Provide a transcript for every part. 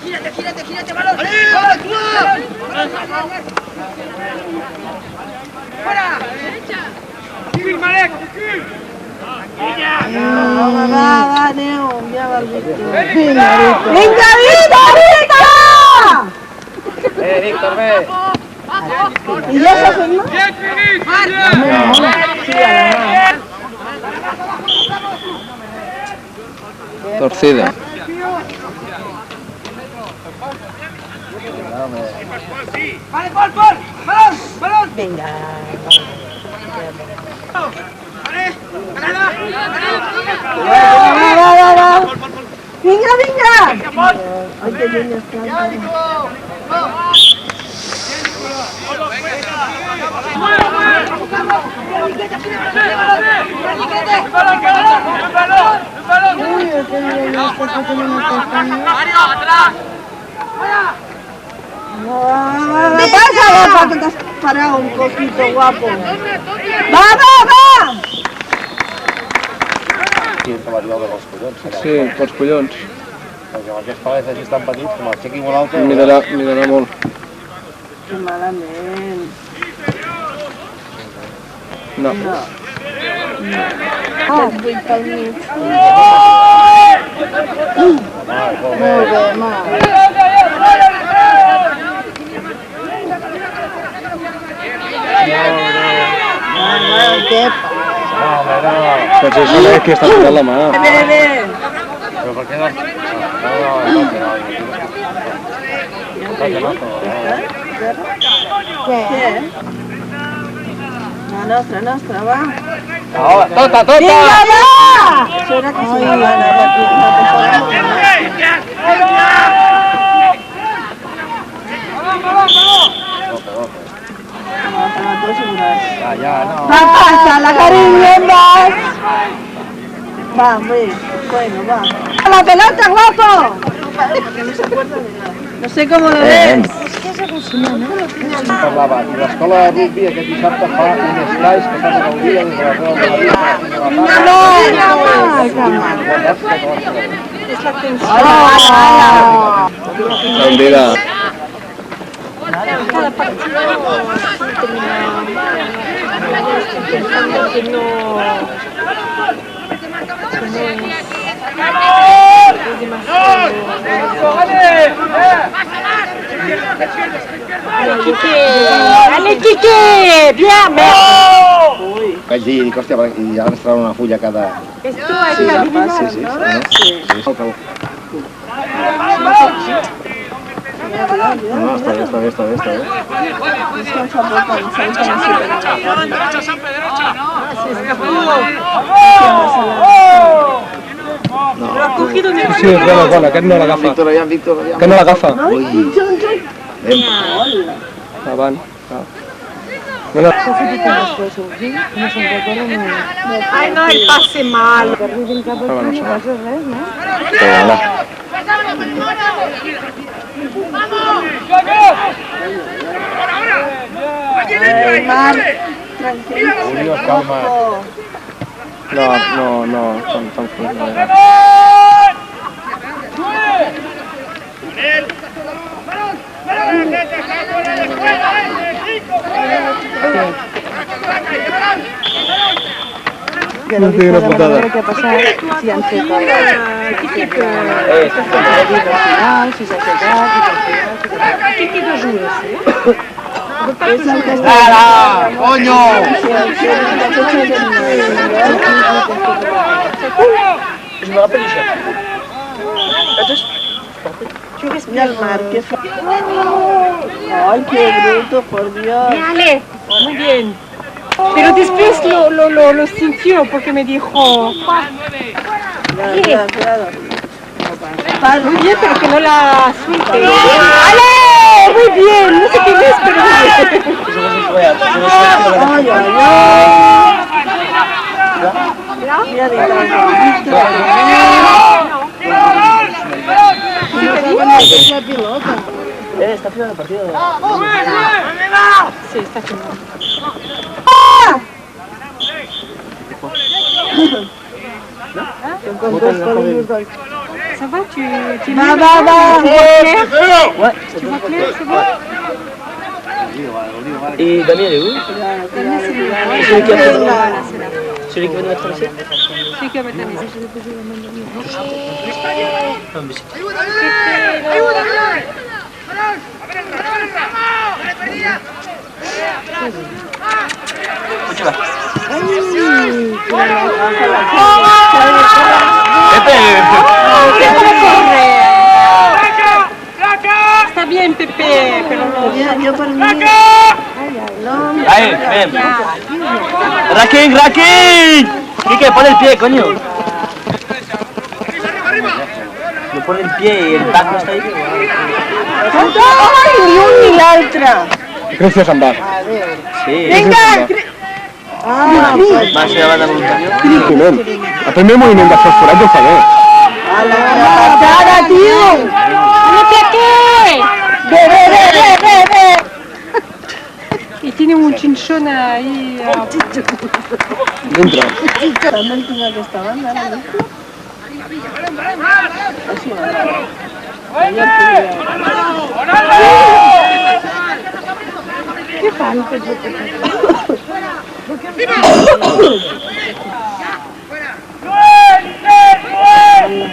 Gírate, balón. ¡Fuera! ¡Civil, Marek! Va, Neo, ya va el Víctor. ¡Vinga, Víctor! Víctor, ve. ¿Y ya se hace, no? Torcida. Vale, balón. Venga. Va. Venga. Ay, qué bien está. Uy, qué bien pasa, para que te has parado un poquito, guapo. Va! Aquí el cavalló de los collons. Sí, pels collons. Perquè amb aquests palets així tan petits, com el xequi molt alta... Mirarà molt. Que malament. No. Aquest buit pel mig. Molt bé, Què Doncs és l'Alec que està ficant la mà. Bé. Però per què no? Què? La nostra, va. Tota! Vinga, va! Això era que s'hi va anar Ja, no. Va, pásala, cariño, vas. Va, bueno, va. ¡A la pelota, guapo! No sé cómo lo ves. Parlava, i l'escola de rugby aquest dissabte fa un escaix que s'ha de gaudir des de la Torre de la Vida fins a la Bandera. Cada partido pensando que no es demasiado. ¡Ale, Quique! ¡Bien! Vaig dir, dic, hòstia, i ara ens trauen una fulla cada... Esto hay que adivinar, Sí. No, està bé. Descansa un poco, Lo ha cogido mi Sí, és bona, aquest no l'agafa. Víctor, aviam. Aquest no l'agafa. Ui. Avant. Ay, no, el pase mal. Marc, tranquilo. Julio, calma. No, tan fort. No tinc una putada. Què ha passat? Si han fet si s'ha aixecat, Quique no juga, sí? és el que està... Ara, coño! És una película. Mira el Marc, que fa... Ay, qué bruto, por Dios. Dale, muy bien. Pero después lo sintió porque me dijo, Cuidado. muy bien, pero que no la suelte. ¡Ale! Muy bien, no sé quién es, pero muy bien. Ay. Mira de la pilota. Está final del partido. Sí, está chingón. Con dos columnas. Ça va, tu Va. tu vois clair? Ouais. Tu vois clair, c'est bon? Et Damien, elle est où? Damien, c'est lui. Celui qui a fait Voilà, c'est là. Celui qui va nous mettre ici? Celui qui va mettre la mise. Je vais poser la main Non, mais c'est... Où tu vas? Está bien, Pepe, pero no. Yo por mí. Ahí, ven. ¡Raking! Quique, pon el pie, coño. Le pone el pie y el taco está ahí. Ai, ni un ni l'altre. Gràcies, en va. Sí. Vinga! Ah, Más se va de voluntat. Climent. El primer moviment de fosforat ja ho fa bé. a la patada, tio! ¡Vete aquí! Ve! Y tiene un chinchón ahí. Dintre. També el tinc aquesta banda, ara. Així ¿Qué fan?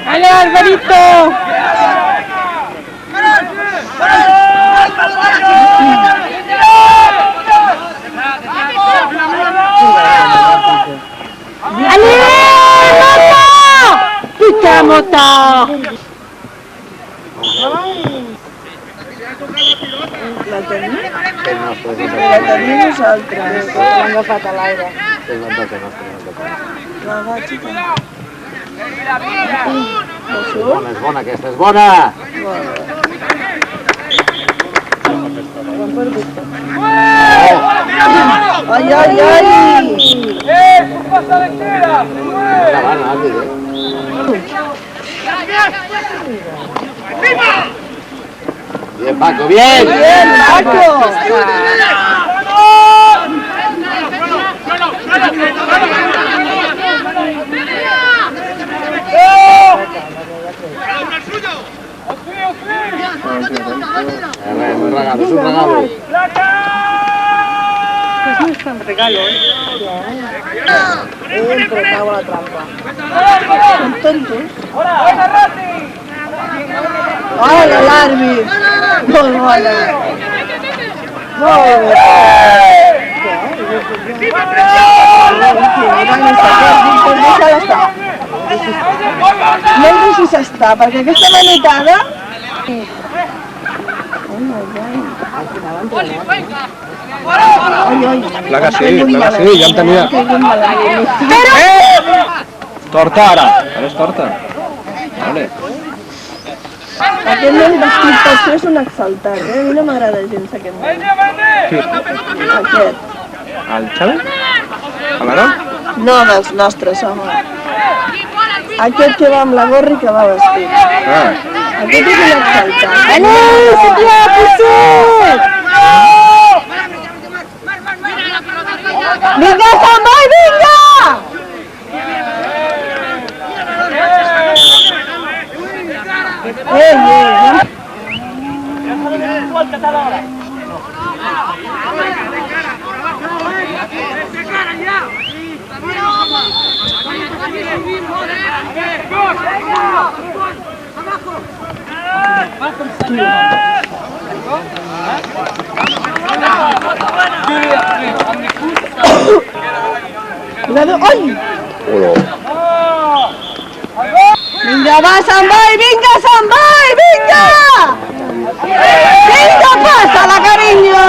¡Ale, Alvarito! ¡Ale, Mota! ¡Puta Mota! La tenim nosaltres. L'hem agafat a l'aire. És bona, aquesta és bona! Ai! Bien, Paco, bien! Bien, Paco! Es un regalo. Pues no es tan regalo, ¿eh? Pero cago a la trampa. Son tontos. Hola, l'àrbit! Molt bona! Molt bé! Deixa-la estar. No em deixis estar, perquè aquesta manetada... Clar que sí, ja em tenia. Torta ara és torta. Vale. Aquest nen vestit per això és un exaltat, eh? A mi no m'agrada gens aquest nen. Aquest. El Xavi? A l'Ara? No dels nostres, home. Aquest que va amb la gorra i que va vestit. Aquest és un exaltat. ¡Ale, se te ha puesto! Vinga, Samai, vinga! Cuidado, ¡ay! Vinga, va, Sambai, vinga, Sambai, vinga! Vinga, passa-la, carinyo!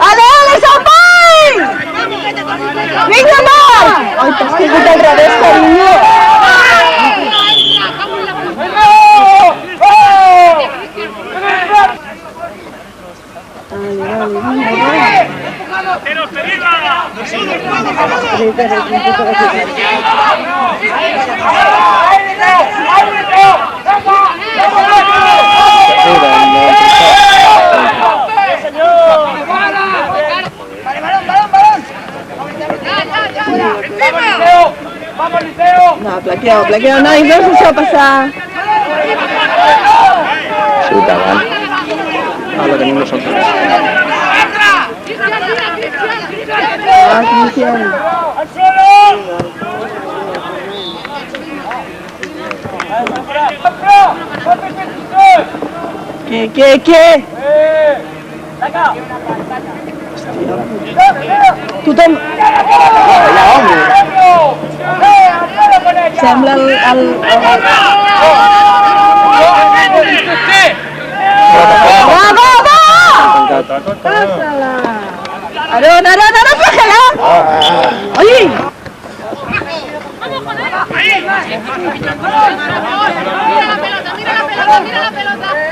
Ale, Sambai! Vinga, Marc! Ai, t'has caigut al revés, carinyo! Plaqueo, no, y no se va a pasar. Chuta, vale. Ahora tenim nosotros. Ah, Cristian. ¿Qué? Tothom... Sembla el... Va! Pásala! Aron, flagela! Oye! Mira la pelota, mira la pelota, mira la pelota.